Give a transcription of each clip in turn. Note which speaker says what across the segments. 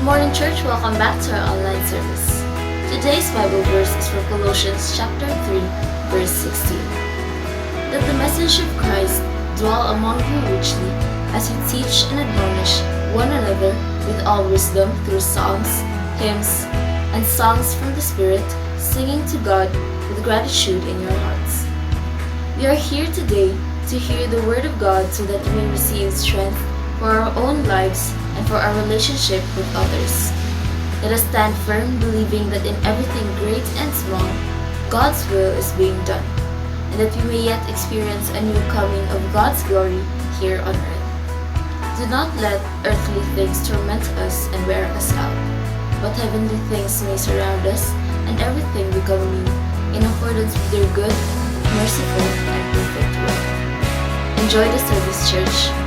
Speaker 1: Good morning, church. Welcome back to our online service. Today's Bible verse is from Colossians chapter 3, verse 16. Let the message of Christ dwell among you richly, as you teach and admonish one another with all wisdom through psalms, hymns, and songs from the Spirit, singing to God with gratitude in your hearts. We are here today to hear the Word of God so that we may receive strength for our own lives and for our relationship with others. Let us stand firm, believing that in everything great and small, God's will is being done, and that we may yet experience a new coming of God's glory here on earth. Do not let earthly things torment us and wear us out, but heavenly things may surround us, and everything become new, in accordance with your good, merciful, and perfect will. Enjoy the service, church.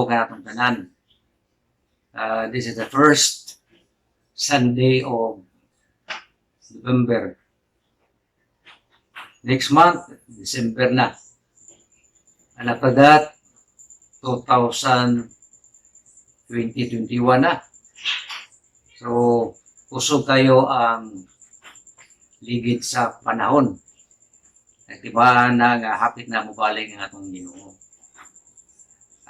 Speaker 2: Ginoo kanatong tanan. This is the first Sunday of November. Next month, December na. And after that, 2021 na. So, usog kayo ang ligid sa panahon. Nagtibaan na nga hapit na mobalik ang atong Ginoo.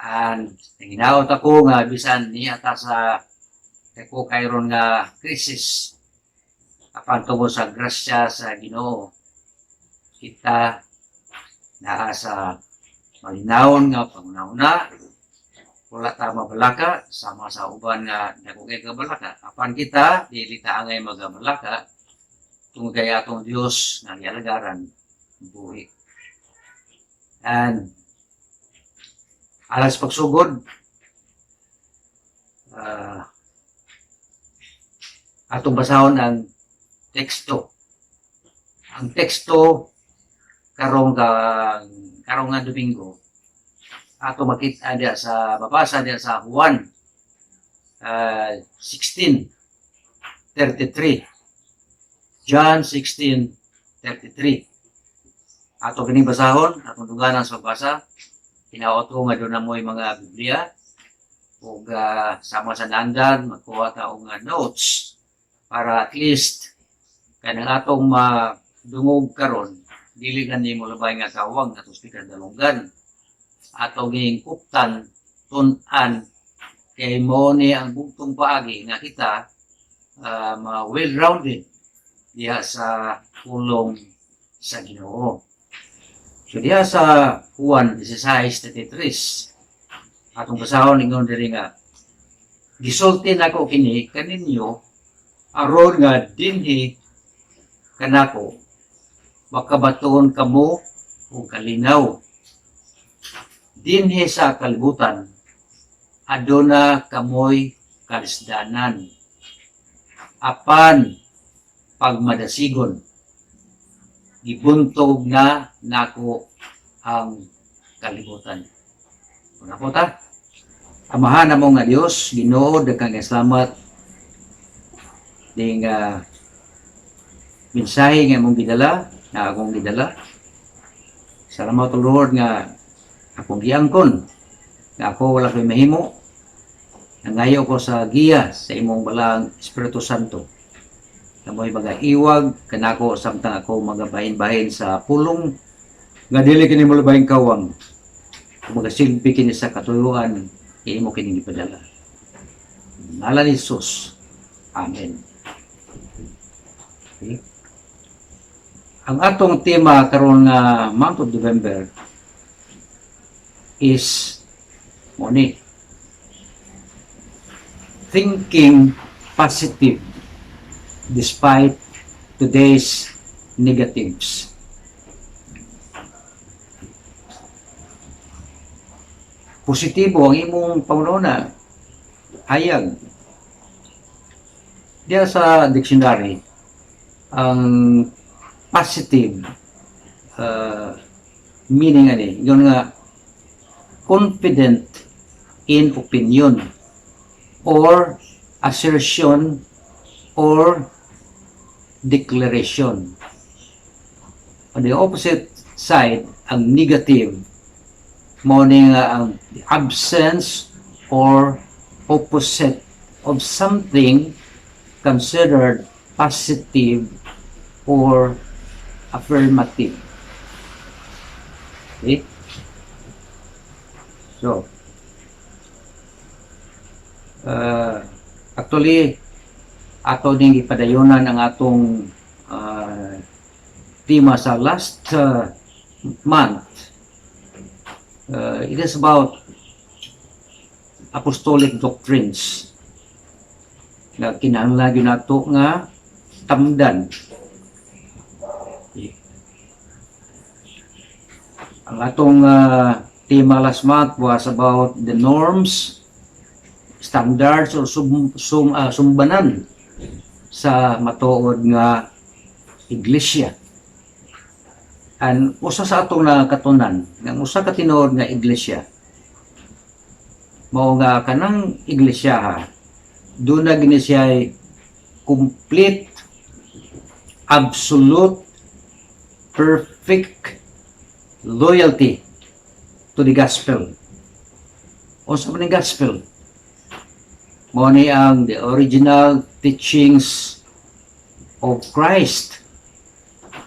Speaker 2: And nanginaot ako nga bisan niya ta sa ko kayron nga krisis apan tungod sa grasya sa Ginoo kita naa sa malinawon nga pangunahuna wala ta mabalaka sama sa uban nga nagugay ka balaka apan kita dili ta angay magabalaka tungod kay atong Dios nga gialagaran buhi. And alas pagsugod atong basahon ang teksto. Ang teksto karong nga Domingo ato makita dia sa babasa dia sa Juan 16:33. John 16:33. Ato kining basahon atong duganan sa basa. Hinaot ko nga doon na mo'y mga Biblia o sama sa nandan magkuha ta og notes para at least kanang atong madungog karon dili na nimo labay nga kawang atong speaker dalunggan atong gingkuptan tun-an kay mo ni ang bugtong paagi nga kita well-rounded diha sa pulong sa Ginoo. So diha sa Juan 16:33 atong basahon ingon diri nga gisulti nako kini kaninyo aron nga dinhi kanako makabatuon kamo og kalinaw dinhi sa kalibutan aduna kamoy kalisdanan apan pagmadasigon gibuntog na nako ang kalibutan. Una po ta, amahan na mo nga Diyos, Ginoo, daghang salamat ding mensahe nga mong gidala, na akong gidala. Salamat o Lord nga akong giangkon, nga ako wala ko'y mahimo, nangayo ko sa giya sa imong balang Espiritu Santo. Namoy magaiwag kanako samtang ako magabahin-bahin sa pulong nga dili kini mulabahin kawang magasilbi kini sa katuyuan imo kini gipadala. Ngalan ni Jesus. Amen. Okay. Ang atong tema karon nga month of November is money. Thinking positive despite today's negatives. Positibo ang imong pangunahuna, hayag. Diya sa dictionary, ang positive meaning yun nga confident in opinion or assertion or declaration. On the opposite side, ang negative, meaning ang absence or opposite of something considered positive or affirmative. Okay? So, actually, ato ding ipadayonan ang atong tema sa last month. It is about apostolic doctrines na kinahanglan nato nga tamdan. Ang atong tema last month was about the norms, standards or sumbanan sa matuod nga iglesia. And usa sa atong nakatunan ng usa ka tinuod nga iglesia mao nga kanang iglesia ha, doon na gini siya ay complete, absolute, perfect loyalty to the gospel. Unsa man ang gospel? Mao ni ang the original teachings of Christ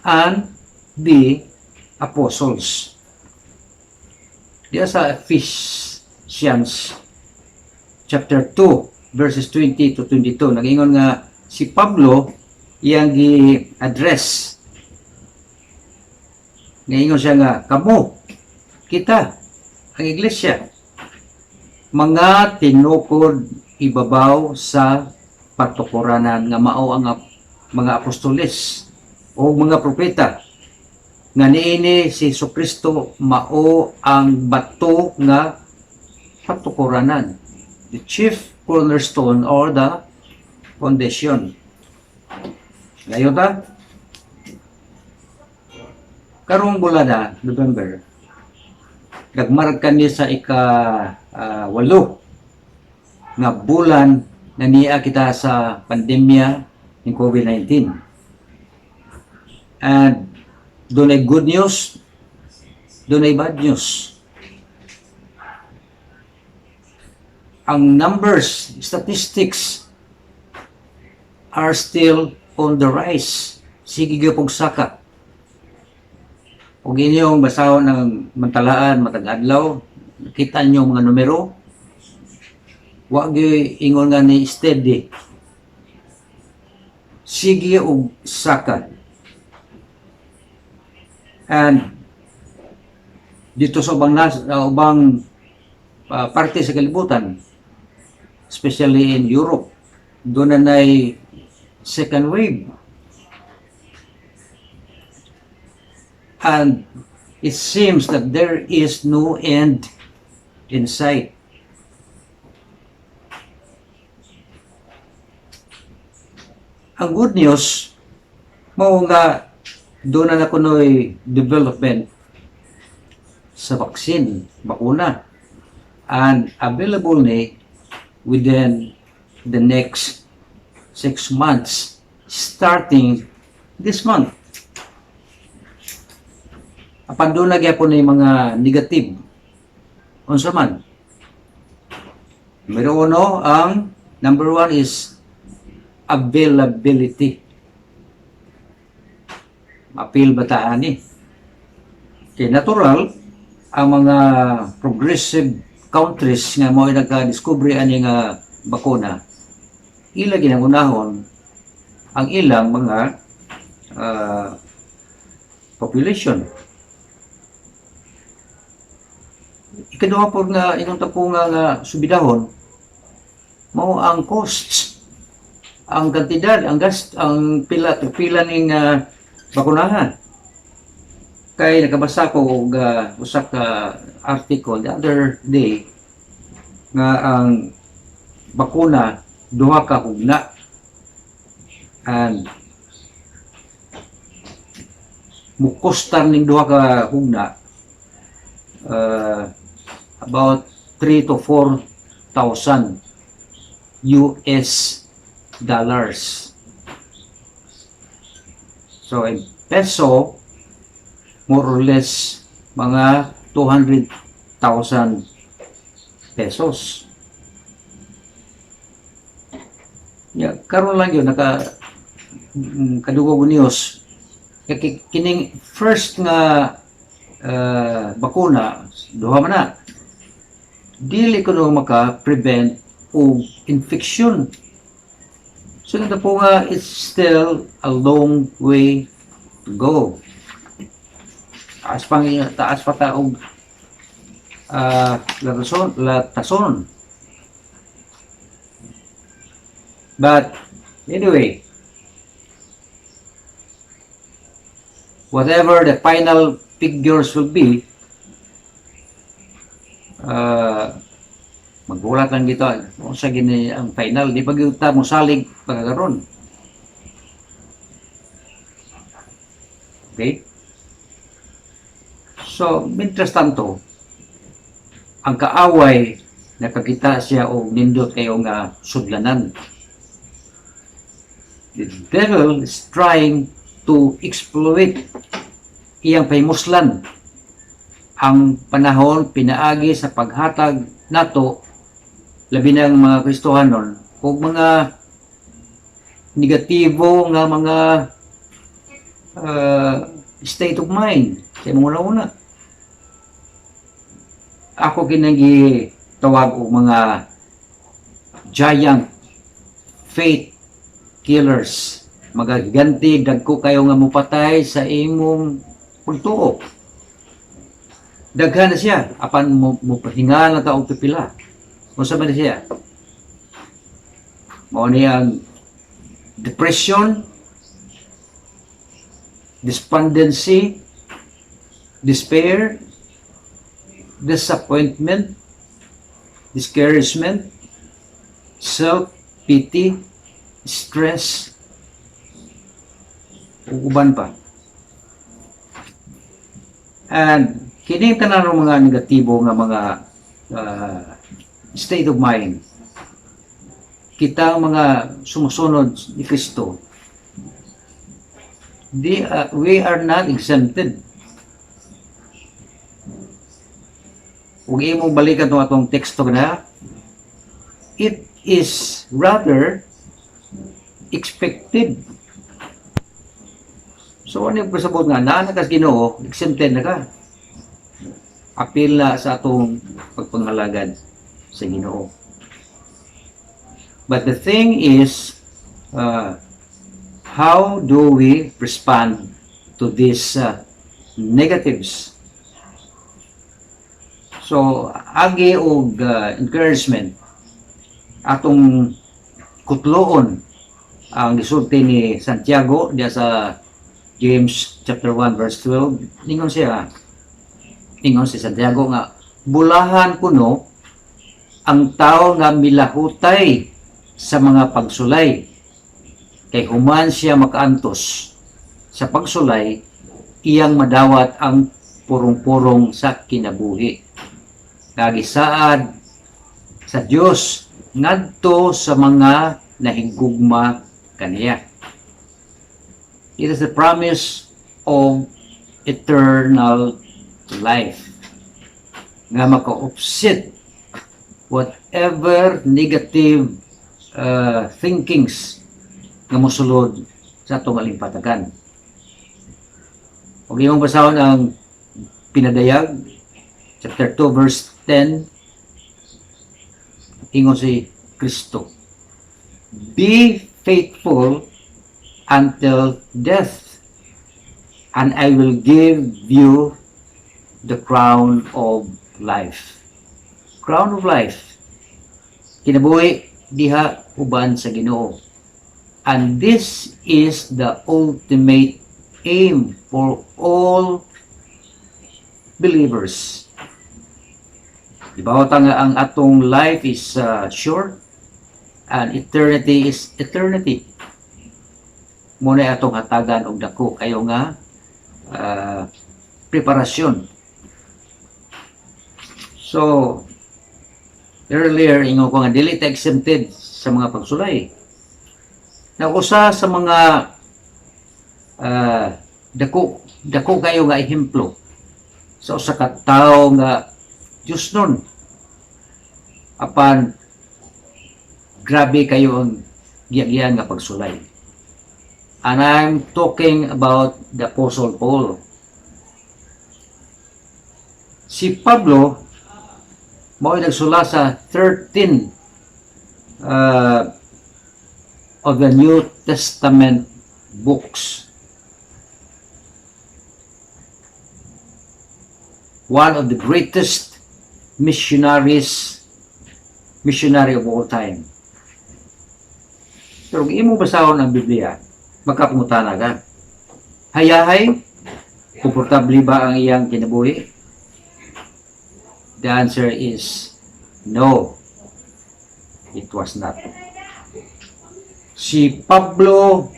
Speaker 2: and the apostles. Diya sa Ephesians chapter 2 verses 20 to 22 nagingon nga si Pablo iyang gi-address. Ngayon siya nga, kamo, kita, ang iglesia, mga tinukod ibabaw sa patukuranan nga mao ang mga apostoles o mga propeta nga niini si Jesucristo mao ang bato nga patukuranan, the chief cornerstone or the foundation. Ngayon ta, karong bulada, November, nagmark kami sa ika-8 nga bulan na niya kita sa pandemya ng COVID-19. And doon ay good news, doon ay bad news. Ang numbers, statistics are still on the rise. Sige gyud saka. Kung inyong basahon ng mantalaan, matag-adlaw, kita nyo mga numero, wag yung ingon nga ni steady. Sige o saka. And dito sa ubang parte sa kalibutan, especially in Europe, doon na second wave. And it seems that there is no end in sight. Ang good news, mao nga doon na kunoy development sa vaccine, bakuna, and available ni within the next 6 months, starting this month. Apan doon na gyapon ni mga negative. Unsa man? Number one is availability. Appeal ba ani? Kaya natural, ang mga progressive countries nga mo nagka-discovery ani nga bakuna, ila ginangunahon ang ilang mga population. Ikaduha po nga inong tapo nga subidahon, mao ang costs, ang kantidad, ang pila ning bakunahan. Kay nakabasa ko og usa ka article the other day nga ang bakuna duha ka hugna, and mukostar ning duha ka hugna about 3 to 4,000 US dollars. So in peso, more or less mga 200,000 pesos. Karon lang yun kadugog news kining first nga bakuna duha man na dili kuno maka-prevent og infection. So ito po nga, it's still a long way to go. Taas pa taog latason. But anyway, whatever the final figures will be, magbulat lang dito kung sa gini ang final, di pag ta mo salig pagkakaroon. Okay, so mientras tanto ang kaaway nakakita siya og nindot kayo nga sudlanan. The devil is trying to exploit iyang pahimuslan ang panahon pinaagi sa paghatag nato labi ng mga Kristohanon o mga negatibo nga mga state of mind sa una-una. Ako kinagi tawag og mga giant faith killers, mga giganti dagko kayo nga mupatay sa imong pagtuo. Daghan na siya apan mo pahinga na taong pipila. Unsa man siya? Mao ni ang depression, despondency, despair, disappointment, discouragement, self-pity, stress, ug uban pa. And kini tanan mga negatibo nga mga state of mind, kita mga sumusunod ni Kristo, we are not exempted. Kung imong balikan itong atong teksto na, it is rather expected. So, ano yung pasabot nga, naanakas Ginoo, exempted na ka. Apil na sa atong pagpanghalagad sa Ginoo. But the thing is, how do we respond to these negatives? So, agi og encouragement atong kutloon ang gisulti ni Santiago diya sa James chapter 1 verse 12. Ningon si Santiago nga bulahan kuno ang tao nga milahutay sa mga pagsulay kay human siya makaantos sa pagsulay iyang madawat ang purong-purong sa kinabuhi. Kagisaad sa Dios ngadto sa mga nahigugma kaniya. It is the promise of eternal life nga maka-offset whatever negative thinkings nga mosulod sa atong alimpatagan. Huwag imong basahon ang pinadayag chapter 2 verse 10. Ingon si Kristo, be faithful until death, and I will give you the crown of life. Crown of life. Kinabuhi diha uban sa Ginoo. And this is the ultimate aim for all believers. Diba nga ang atong life is short and eternity is eternity. Muna atong hatagan og dako kayo nga preparasyon. So earlier ingon ko nga dili ta exempted sa mga pagsulay. Na usa sa mga dako kayo nga ehemplo sa usa ka tawo nga Diyos nun. Apan grabe kayo ang giyan nga pagsulay. And I'm talking about the Apostle Paul. Si Pablo mao'y nagsula sa 13 of the New Testament books. One of the greatest missionary of all time. Pero kung imo basahon ang Biblia, magkapungutana ka. Hayahay, komportable ba ang iyang kinabuhi? The answer is no. It was not. Si Pablo,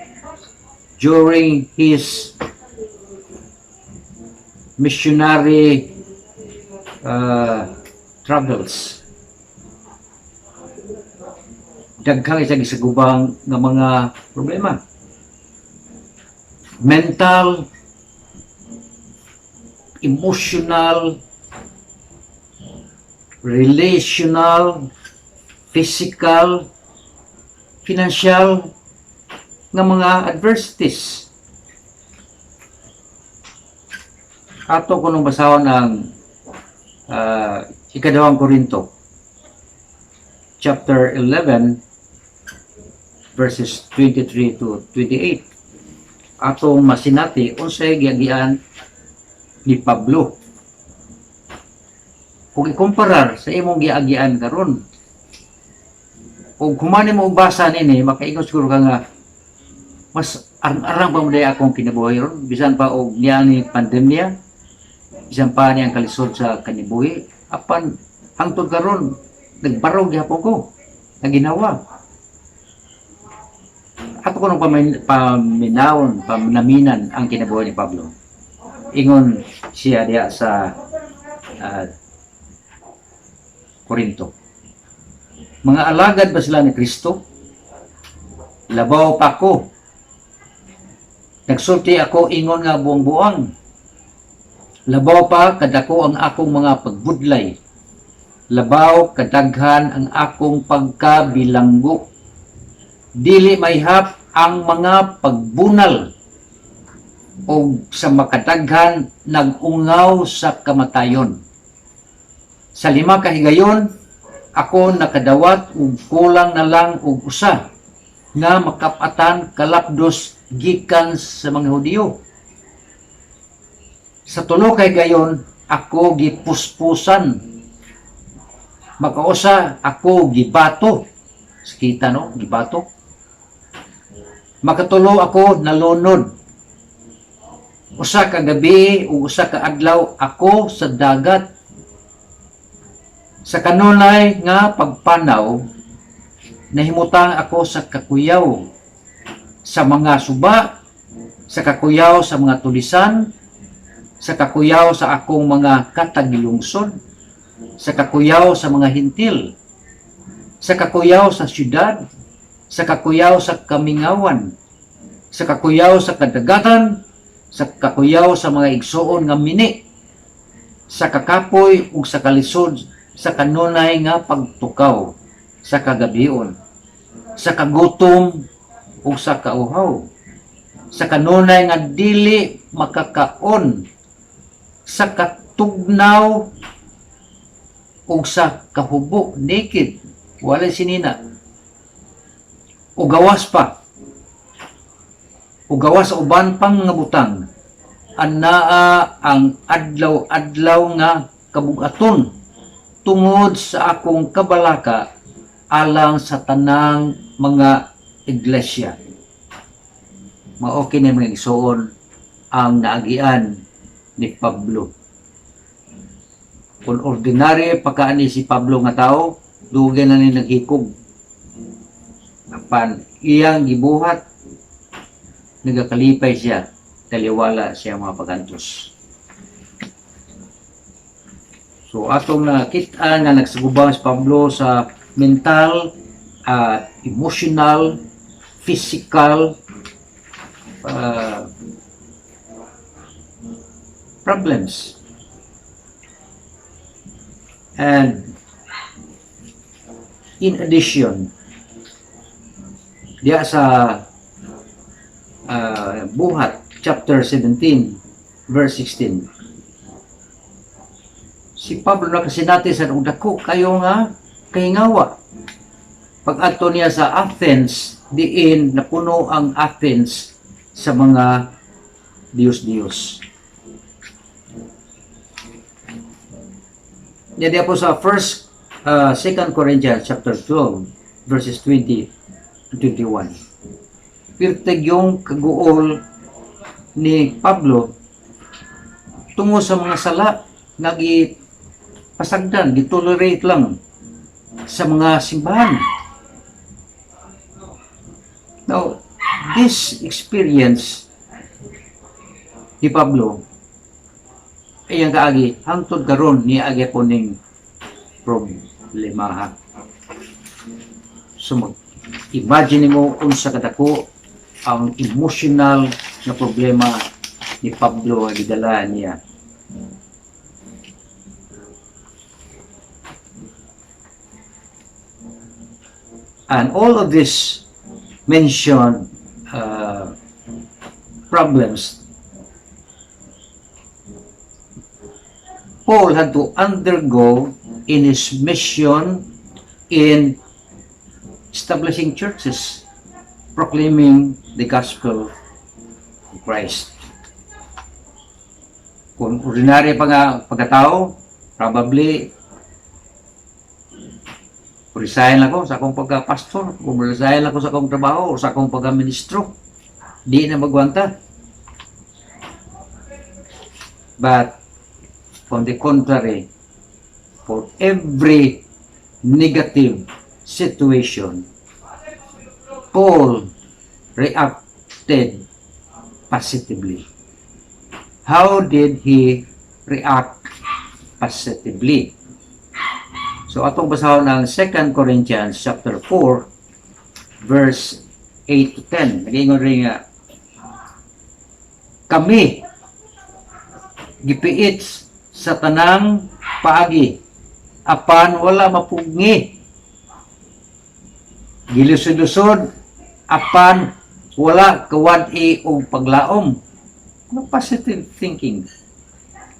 Speaker 2: during his missionary travels, daghang isa gisagubang nga mga problema. Mental, emotional, relational, physical, financial nga mga adversities. Ato ko nung basahon ang ikadawang Korinto chapter 11 verses 23 to 28. Atong masinati unsay giagian ni Pablo. Kung ikumparar sa imong giagian karon, kung kumani mo basa nini, makaingon siguro ka nga mas arang pa mo dahil akong kinabuhi ron, bisan pa og niya ni pandemya, bisan pa niyang kalisod sa kanibuhi, apan hangtod karon nagbarog gyapon ko na ginawa. Ato ko nung paminawon, paminaminan ang kinabuhi ni Pablo. Ingon siya diya sa Korinto. Mga alagad ba sila ni Kristo? Labaw pa ko. Nagsulti ako ingon nga buang-buang. Labaw pa kadako ang akong mga pagbudlay. Labaw kadaghan ang akong pagkabilanggo. Dili mayhap ang mga pagbunal o sa makadaghan nagungaw sa kamatayon. Sa 5 kahigayon, ako nakadawat ug kulang na lang og usa nga makapatan kalapdos gikan sa mga Hudiyo. Sa 3 kahigayon, ako gipuspusan. Makausa ako gibato. Kita no, gibato. Makatulo ako nalunod. Usa ka gabi o usa ka adlaw ako sa dagat. Sa kanunay nga pagpanaw, nahimutang ako sa kakuyaw, sa mga suba, sa kakuyaw sa mga tulisan, sa kakuyaw sa akong mga katagilungsod, sa kakuyaw sa mga hintil, sa kakuyaw sa syudad, sa kakuyaw sa kamingawan, sa kakuyaw sa kadagatan, sa kakuyaw sa mga igsoon nga mini, sa kakapoy ug sa kalisod, sa kanunay nga pagtukaw, sa kagabion, sa kagutom ug sa kauhaw, sa kanunay nga dili makakaon, sa katugnaw ug sa kahubo, naked, walay sinina, o gawas pa, o gawas sa uban pang nga butang, anaa ang adlaw-adlaw nga kabugaton tungod sa akong kabalaka alang sa tanang mga iglesia. Mao kini mga igsoon ang naagian ni Pablo. Kung ordinary pagkaani si Pablo nga tao, dugay na ni naghikog. Apan iyang gibuhat, nagakalipay siya, taliwala siya mga pagantos. So atong nakita nga nagsugubang si Pablo sa mental, emotional, physical problems. And in addition, diya sa Buhat chapter 17 verse 16, si Pablo nakasinati sa dako kayo nga kahingawa. Pag-adto niya sa Athens, diin napuno ang Athens sa mga Diyos-Diyos. Diya po sa 2 Corinthians chapter 12 verses 20 to 21. Pirteg yung kaguol ni Pablo tungo sa mga sala nga pasagdan, gitolerate lang sa mga simbahan. Now, this experience ni Pablo ay ang kaagi, hangtod karon ni agi po ning problemaha. So, imagine mo unsa kadako ang emotional na problema ni Pablo nga gidala niya. And all of this mentioned problems, Paul had to undergo in his mission in establishing churches, proclaiming the gospel of Christ. Kung ordinary pa nga pagkatao, probably resign ako sa akong pagka-pastor, kung resign ako sa akong trabaho o sa akong pagka-ministro, di na magwanta. But on the contrary, for every negative situation, Paul reacted positively. How did he react positively? So atong basahon ang 2 Corinthians chapter 4 verse 8 to 10. Nag-ingon rin nga, kami gipiit sa tanang paagi apan wala mapugni, gilusod-lusod apan wala kawad-i og paglaom. Positive thinking.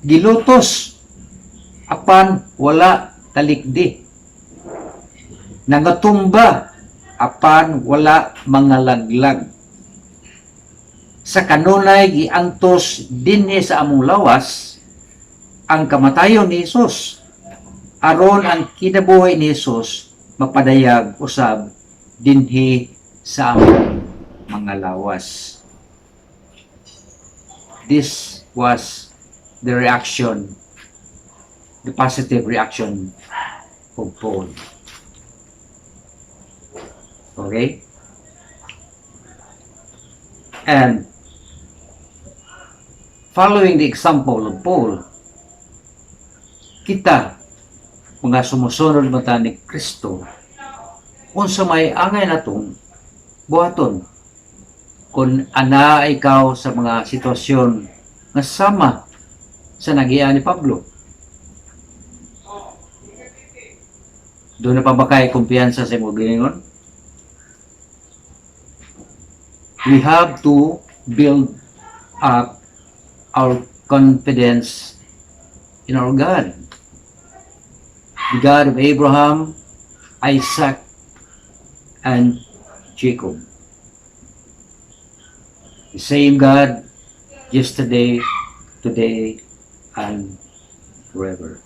Speaker 2: Gilutos apan wala talikdi, nangatumba apan wala mangalaglag, sa kanunay giantos dinhi sa among lawas ang kamatayon ni Hesus, aron ang kinabuhi ni Hesus mapadayag usab dinhi sa among mga lawas. This was the reaction, the positive reaction of Paul. Okay? And following the example of Paul, kita, mga sumusunod mata ni Kristo, unsa may angay natong buhaton kung ana ikaw sa mga sitwasyon nga sama sa nagiya ni Pablo. Doon na pa ba kayo kumpiyansa sa mga giningon? We have to build up our confidence in our God. The God of Abraham, Isaac, and Jacob. The same God yesterday, today, and forever.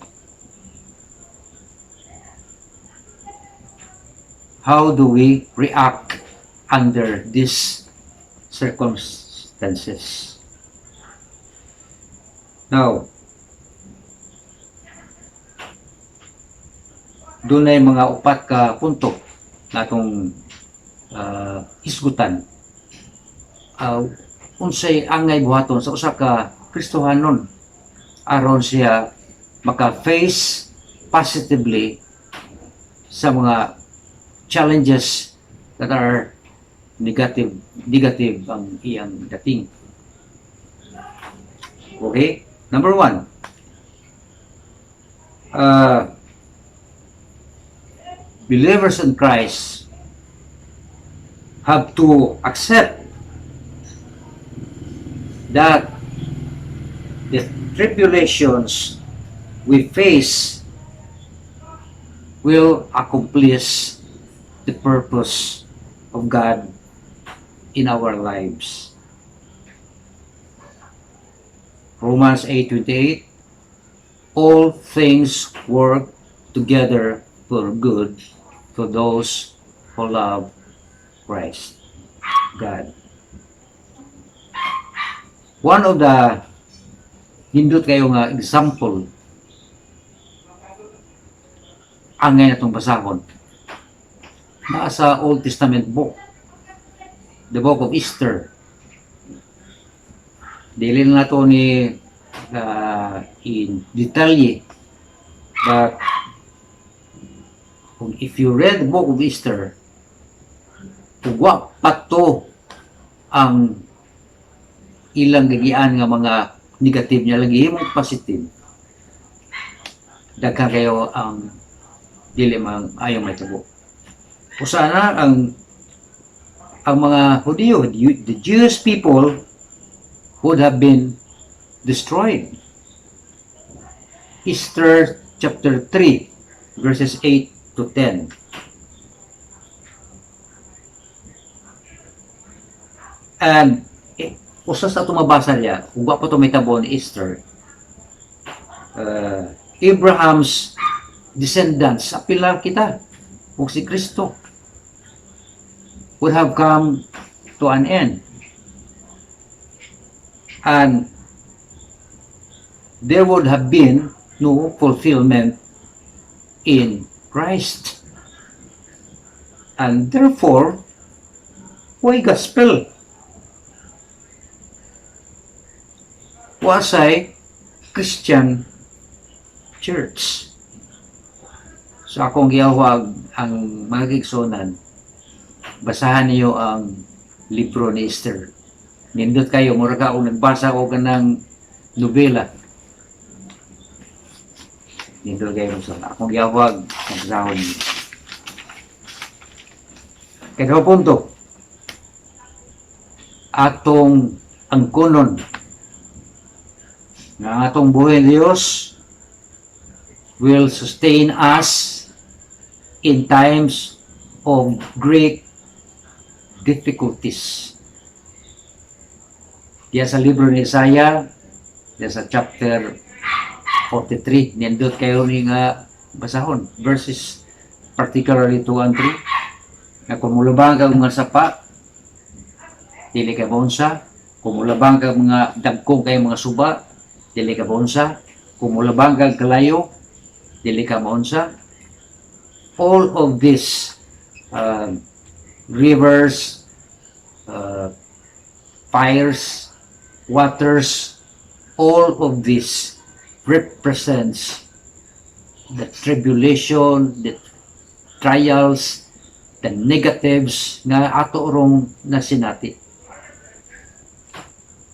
Speaker 2: How do we react under these circumstances? Now, doon ay mga upat ka punto na itong isgutan. Unsay angay buhaton sa usa ka Kristohanon aron siya maka-face positively sa mga challenges that are negative ang iyang dating. Okay? Number 1, believers in Christ have to accept that the tribulations we face will accomplish the purpose of God in our lives. Romans 8:28, all things work together for good to those who love Christ, God. One of the hindot kayo nga example angay natong basahon naa sa Old Testament book, the book of Esther. Dili na to ni in detalye, but if you read the book of Esther, Wa pato ang ilang gagian nga mga negative niya lagi mo positive. Daghan kayo ang dili mang ayaw may tabo. Usa na ang mga Hudyo, the Jewish people would have been destroyed. Esther chapter 3 verses 8 to 10. And usa sa tumabasa niya, kung pa ito may tabo ni Esther, Abraham's descendants, apila kita, kung si Kristo, would have come to an end. And there would have been no fulfillment in Christ. And therefore, why gospel? Wasay Christian church. So akong giyawag ang mga kigsunan, basahan niyo ang libro ni Esther. Nindot kayo, mura ka kung nagbasa ko ka ng nobela. Nindot kayo sa akong giyawag, magsahon niyo. Kaya punto, atong angkunon na atong buhay Diyos will sustain us in times of great difficulties. Diya sa libro ni Isaiah, diya sa chapter 43, nindot kayo ni nga basahon, verses particularly 2 and 3, na kumulabang ka mga sapa, dili ka bonsa, kumulabang ka mga dagkong kay mga suba, dili ka bonsa, kumulabang ka kalayo, dili ka bonsa. All of these rivers, fires, waters, all of this represents the tribulation, the trials, the negatives nga ato urong nasinati.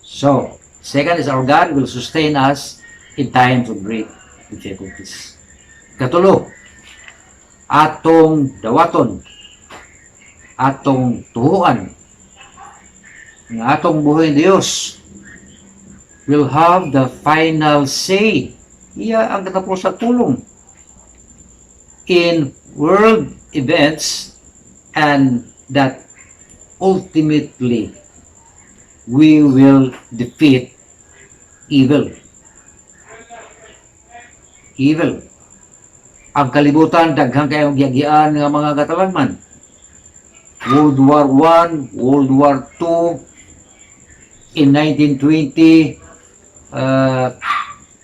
Speaker 2: So, second is our God will sustain us in times of great difficulties. Katulo, atong dawaton, atong tuhuan, ng atong buhay Diyos will have the final say. Iya ang katapos sa tulong in world events, and that ultimately we will defeat evil. Evil. Ang kalibutan, daghang kayong giagian nga mga katalagman. World War I, World War II, in 1920,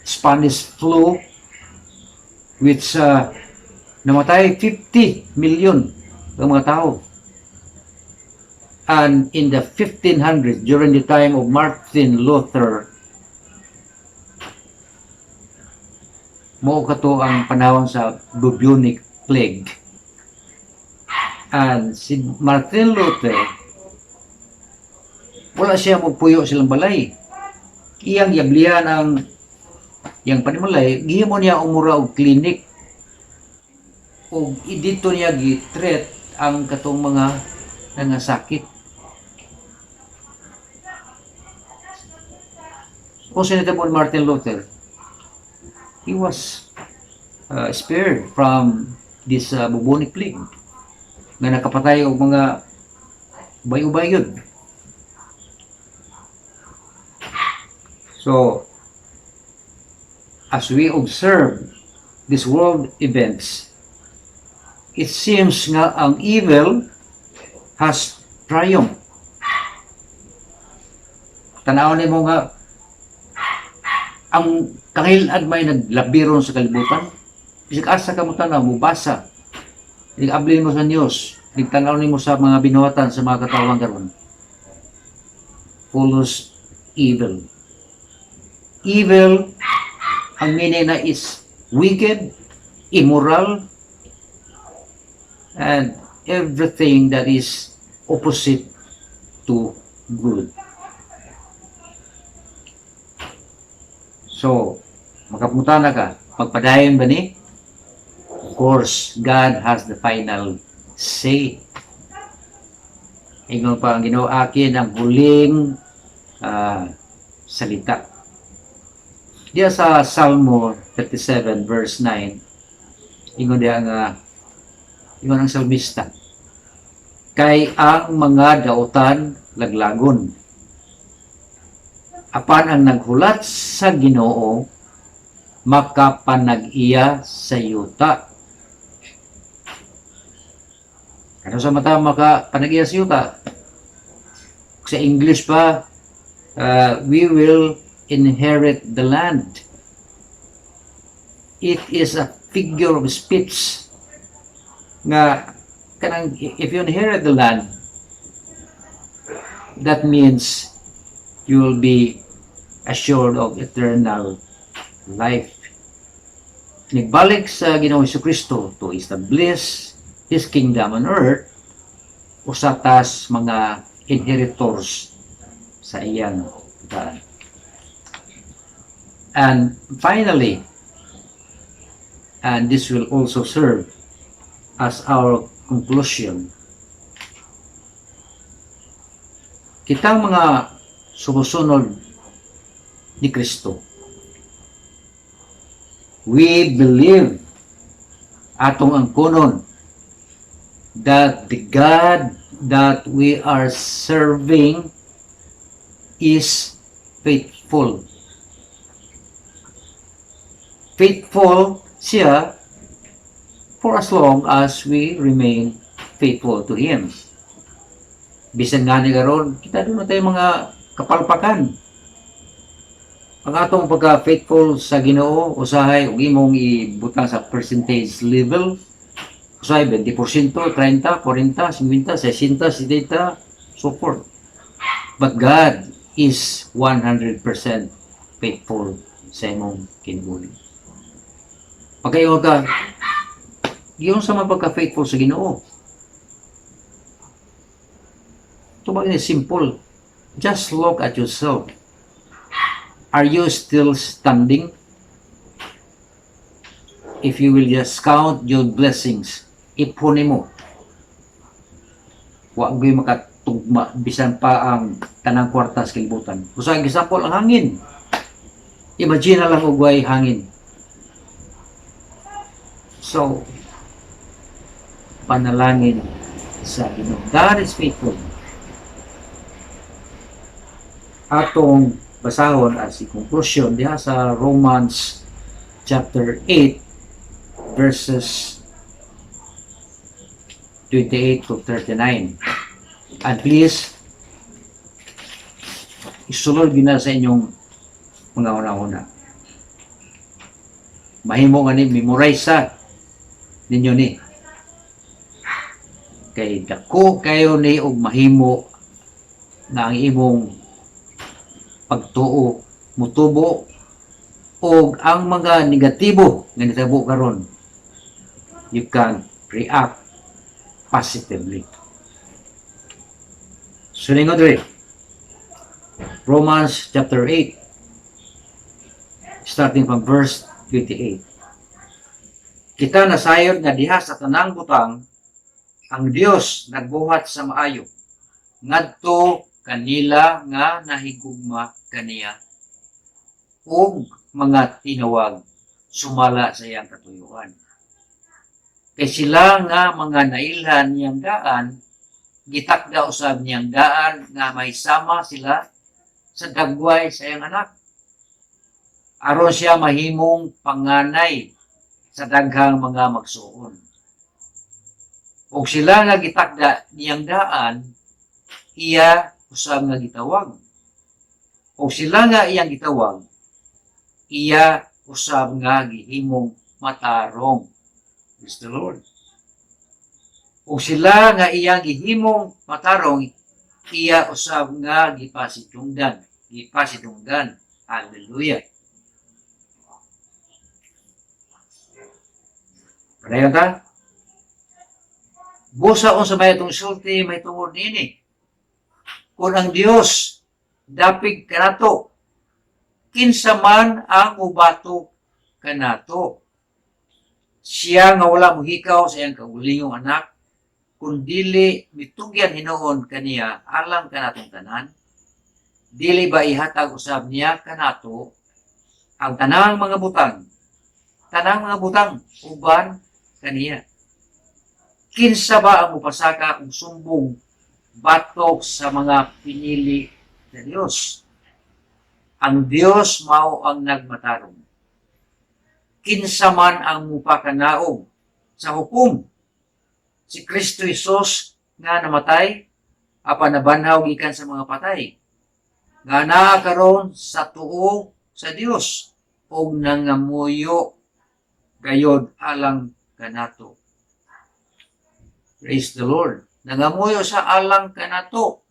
Speaker 2: Spanish flu, which namatay 50 million ng mga tao. And in the 1500s, during the time of Martin Luther, mao kato ang panahon sa bubonic plague. And si Martin Luther, wala siya magpuyo silang balay. Iyang yablihan ang yang panimulay, gihimo niya umura og klinik. O dito niya gi-treat ang katong mga nangasakit. Kung sinita mo Martin Luther, he was spared from this bubonic plague nga nakapatay og mga bayo-bayod. So, as we observe these world events, it seems nga ang evil has triumphed. Tanaw ni mo nga ang kahilad may naglabiron sa kalibutan. Bisag asa ka mo tanaw, mubasa. Nag-ablin mo sa news, nagtanaw ni mo sa mga binuhatan sa mga katawang karon. Follows evil. Evil, ang meaning na is wicked, immoral, and everything that is opposite to good. So, makapunta na ka, pagpadayon ba ni? Of course, God has the final say. Ingon pa ang Ginoo akin ang huling salita. Diya sa Salmo 37 verse 9, ingon diya ingon ang salmista, kay ang mga dautan laglagon, apan ang naghulat sa Ginoo makapanag-iya sa yuta. Ano sa mata makapanag-iya sa yuta? Sa English pa, we will inherit the land. It is a figure of speech nga kanang if you inherit the land, that means you will be assured of eternal life. Nagbalik sa Ginoong Jesucristo to establish His kingdom on earth, usatas mga inheritors sa iyang daan. And finally, and this will also serve as our conclusion, kitang mga sumusunod ni Kristo, we believe atong angkonon that the God that we are serving is faithful. Faithful siya for as long as we remain faithful to Him. Bisan nga ni karon, kita doon na tayo mga kapalpakan. Ang atong pagka-faithful sa Ginoo, usahay, ug imong ibutang sa percentage level, usahay 20%, 30, 40, 50, 60, 70, so forth. But God is 100% faithful sa imong kinabuhi. Pagkayo ka, yung sa mga pagka-faithful sa Ginoo, ito ba is simple. Just look at yourself. Are you still standing? If you will just count your blessings, ipunin mo. Huwag mo makatugma, bisan pa ang tanang kwartas kalibutan. Kung sa example, ang hangin. Imagine na lang ugway hangin. So, panalangin sa Ginoo. God is faithful. Atong basahon as a conclusion diha sa Romans chapter 8 verses 28 to 39. At least isulod gina sa inyong mga una-una. Mahimo nga ni memorize sa ninyo ni. Kay dako kayo ni og mahimo na ang imong pagtuo mutubo og ang mga negatibo nga nitabo karon, you can react positively. So lingod rin, Romans chapter 8 starting from verse 28. Kita nasayod nga diha sa tanang butang ang Dios nagbuhat sa maayo ngadto kanila nga nahigugma kaniya ug mga tinawag sumala sa iyang katuyuan. Kay sila nga mga nailhan niyang daan, gitakda usab niyang daan nga may sama sila sa dagway sa iyang anak. Aron siya mahimong panganay sa daghang mga magsuon. Ug sila nga gitakda niyang daan, iya usab nga gitawag. Ug sila nga iyang gitawag, iya usab nga gihimong matarong. Praise the Lord. Ug sila nga iyang gihimong matarong, iya usab nga gipasidunggan. Hallelujah. Padayon ta? Busa kung sa may itong sulti, may tungod nini. Kung ang Dios, dapig kanato, kinsa man ang ubato kanato. Siya nga wala mohikaw sa iyang kaulingong anak, kung dili mitugyan hinuon kaniya alang kanatong tanan, dili ba ihatag usab niya kanato ang tanang mga butang uban kaniya. Kinsa ba ang mupasaka og sumbong batok sa mga pinili sa Dios? Ang Dios mao ang nagmatarong. Kinsa man ang mupakanaog sa hukom? Si Kristo Jesus nga namatay, apan nabanhaw gikan sa mga patay. Nga naa karon sa tuo sa Dios o nangamuyo gayod alang kanato. Praise the Lord. Nangamuyo sa alang kanato.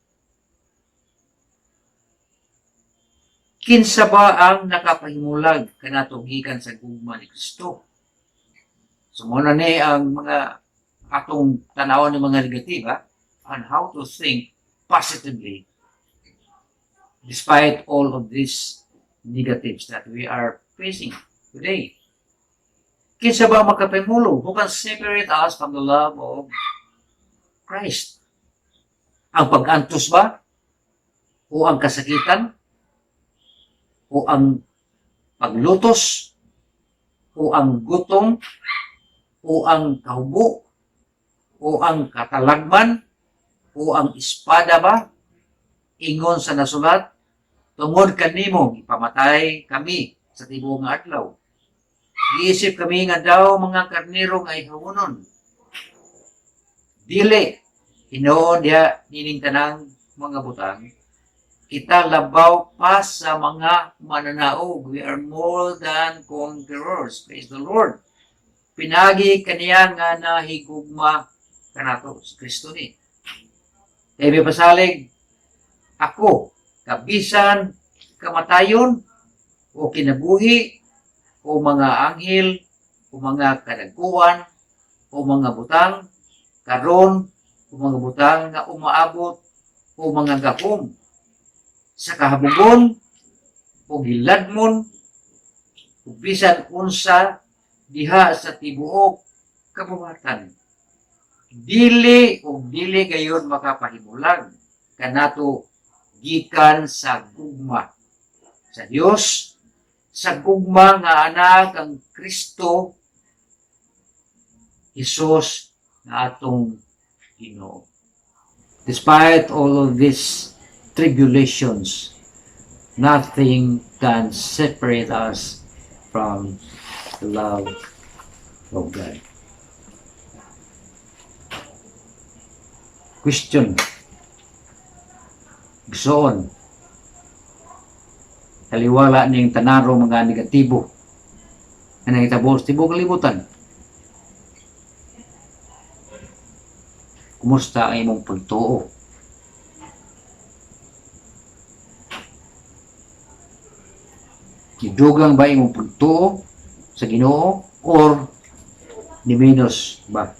Speaker 2: Kinsa ba ang nakapahimulag kanato gikan sa gugma ni Kristo? Sumuna ni ang mga atong tanawon ng mga negatiba on how to think positively despite all of these negatives that we are facing today. Kinsa ba makapahimulo who can separate us from the love of Christ? Ang pag-antos ba? O ang kasakitan? O ang paglutos? O ang gutom? O ang kahubo? O ang katalagman? O ang espada ba? Ingon sa nasulat, tungod kanimo ipamatay kami sa tibuok nga adlaw. Giisip kami nga daw mga karnero nga ihawonon. Dili, hinoon diha nining tanang mga butang, kita labaw pa sa mga mananaog. We are more than conquerors. Praise the Lord. Pinagi kaniya nga nahigugma kanato si Kristo ni. Kaya pasalig, ako, kabisan, kamatayon, o kinabuhi, o mga anghel, o mga kadagkuan, o mga butang, karon, o mga butang nga umaabot, o mga gapom, sa kahabugon, o giladmon, o bisan unsa, diha sa tibuok, kabuhatan. Dili gayon makapahimulag kanato gikan sa gugma sa Dios, sa gugma nga anak ang Kristo Jesus na atong Ginoo. Despite all of these tribulations, nothing can separate us from the love of God. Question. Gsoon. Taliwala ning tanaro mga negatibo na nangitabo sa tibok kalibutan. Kumusta ang imong pagtuo? Gidugang ba imong pagtuo sa Ginoo or diminos ba?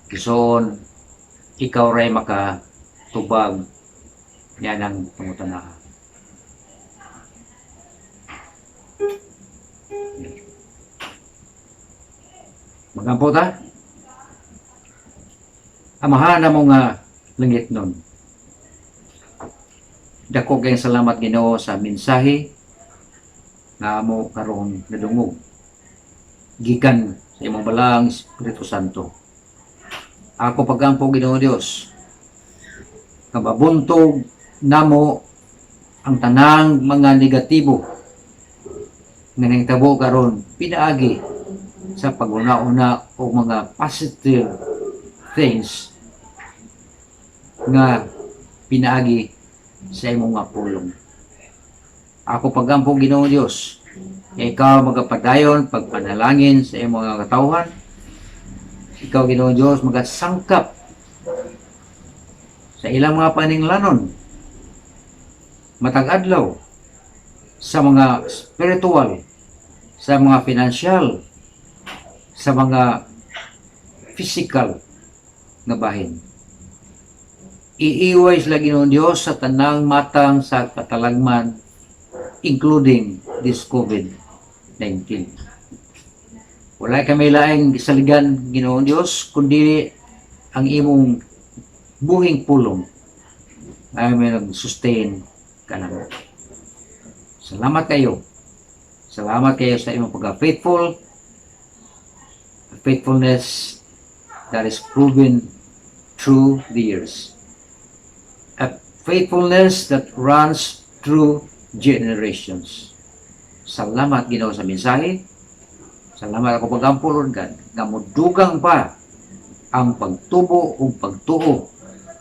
Speaker 2: Kison ikaw ray makatubag yan ang pangutanahan. Magampo ta? Amahan na mo nga langit nun. Dako kayong salamat Ginoo sa mensahe na mo karong nadungog gikan sa imong balang Espiritu Santo. Ako pagampo Ginoo Dios, kababuntog namo ang tanang mga negatibo nga nangitabo karon pinaagi sa paguna-una o mga positive things nga pinaagi sa imong mga pulong. Ako pagampo Ginoo Dios, ikaw magapadayon pagpanalangin sa imong mga katawhan. Ikaw Ginoo Dios magasangkap sa ilang mga paninglanon matag adlaw sa mga spiritual, sa mga financial, sa mga physical nga bahin. Iiway sila Ginoong Dios sa tanang matang sa katalagman, including this COVID-19. Wala kami laing gisaligan Ginoong Dios, kundi ang imong buhing pulong ay may nag-sustain ka naman. Salamat kayo. Salamat kayo sa imong pagka-faithful. Faithfulness that is proven through the years. A faithfulness that runs through generations. Salamat Ginoo sa mensahe. Salamat ako pagampo Lord God. Namudugang pa ang pagtubo o pagtuo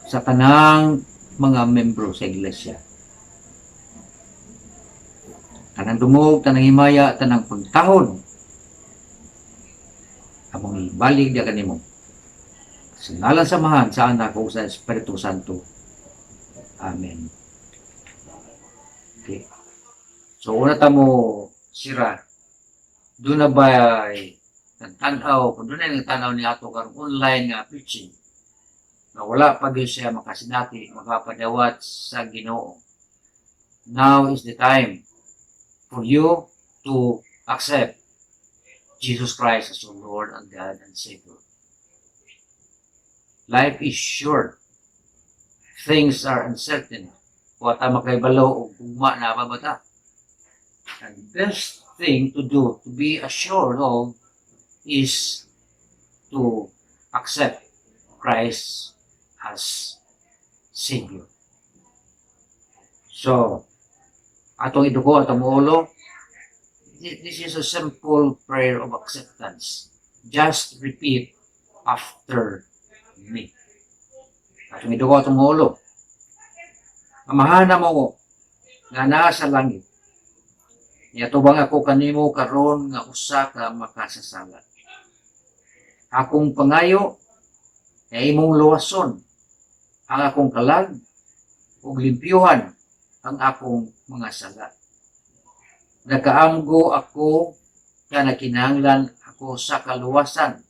Speaker 2: sa tanang mga membro sa iglesia. Tanang dungog, tanang himaya, tanang pagtahod. Among ibalik diya kanimo. Sa ngalan samahan sa anak o sa Espiritu Santo. Amen. Okay. So, una tamo sira. Doon na ba nagtanaw, kung doon na nagtanaw ni ato karong online nga preaching, na wala pa din siya makasinati, makapadawat sa Ginoo. Now is the time for you to accept Jesus Christ as your Lord and God and Savior. Life is short. Things are uncertain. Wata makaibalaw o gugma na mabata. And the best thing to do, to be assured of, is to accept Christ as Savior. So, atong idugo, atong ulo, this is a simple prayer of acceptance. Just repeat after me. Atong idugo, atong ulo. Amahana mo nga naa sa langit. Yatubang ako kanimo karon nga usa ka makasasala. Akong pangayo ay imong luwason ang akong kalag ug limpyuhan ang akong mga sala. Nagaamgo ako nga nakinahanglan ako sa kaluwasan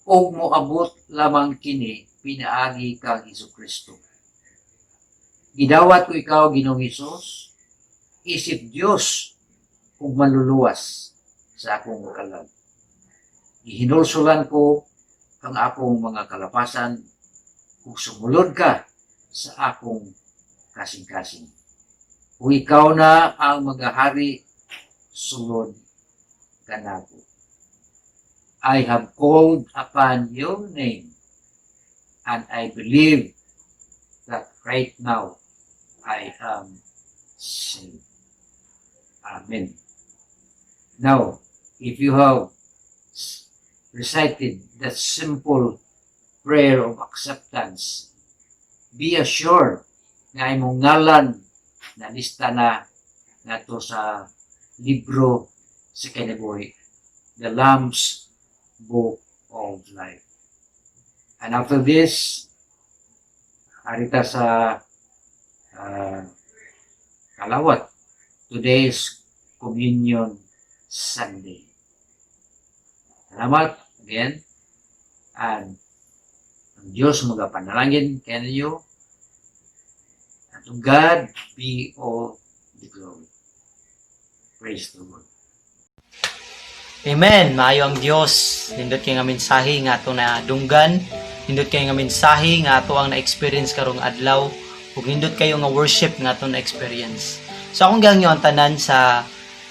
Speaker 2: ug moabot lamang kini pinaagi kang Hesukristo. Gidawat ko ikaw Ginoong Hesus, isip Dios ug maluluwas sa akong kalag. Ihinulsulan ko ang akong mga kalapasan ug sumulod ka sa akong kasing-kasing. Kung ikaw na ang maghahari, sulod ka nako. I have called upon your name and I believe that right now I am saved. Amen. Now, if you have recited that simple prayer of acceptance, be assured na imong ngalan na lista na nato sa libro sa kinabuhi, the Lamb's Book of Life. And after this, harita sa kalawat, today's Communion Sunday. Salamat again. And ang Diyos magapanalangin kayo. And to God be all the glory. Praise the Lord.
Speaker 3: Amen. Maayo ang Dios. Nindot kay nga mensahe nga ato na dunggan. Nindot kay nga mensahe nga ato ang na-experience karong adlaw. Ug nindot kayo nga worship nga ato na-experience. So akong gangyo ang tanan sa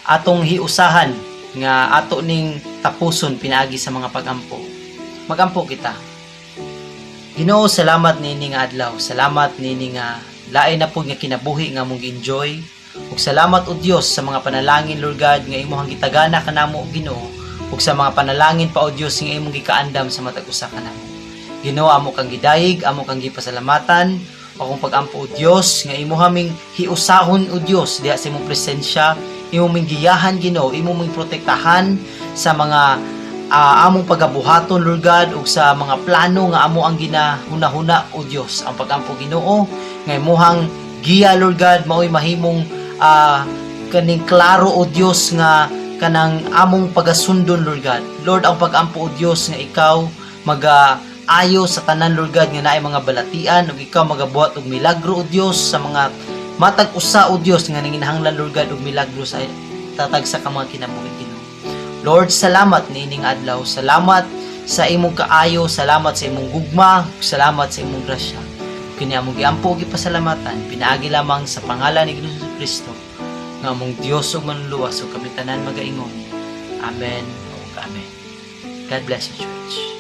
Speaker 3: atong hiusahan nga ato ning tapuson pinaagi sa mga pagampo. Magampo kita. Ginoo, salamat nini nga adlaw. Salamat nini nga lain na pud nga kinabuhi nga mong enjoy. Ug salamat o Dios sa mga panalangin Lord God nga imong gitagana kanamo Ginoo. Ug sa mga panalangin pa o Dios nga imong gikaandam sa matag usa kanamo. Ginoo, amo kang gidayeg, amo kang gipasalamatan. Akong pagampo o Dios nga imo haming hiusahon o Dios diha sa imong presensya. Imo ming giyahan Ginoo, imo ming protektahan sa mga among pagabuhaton Lord God ug sa mga plano nga amo ang ginahuna-huna o Dios. Ang pagampo Ginoo nga imong giya Lord God mao'y mahimong kaning klaro o Dios nga kanang among pagasundon Lord God. Lord, ang pagampo o Dios nga ikaw mag-ayo sa tanan, Lord God, nga naay mga balatian, ug ikaw magabuhat og milagro, O Dios, sa mga matag usa, O Dios, nga nanginahanglan, Lord God, og milagro sa tatag sa mga kinabuhi, Ginoo. Lord, salamat niining adlaw. Salamat sa imong kaayo, salamat sa imong gugma, salamat sa imong grasya. Kini among giampo og gipasalamatan, pinaagi lamang sa pangalan ni Ginoong Kristo, nga among Dios ug manluluwas ug kami tanan magaingon. Amen ug amen. God bless you, church.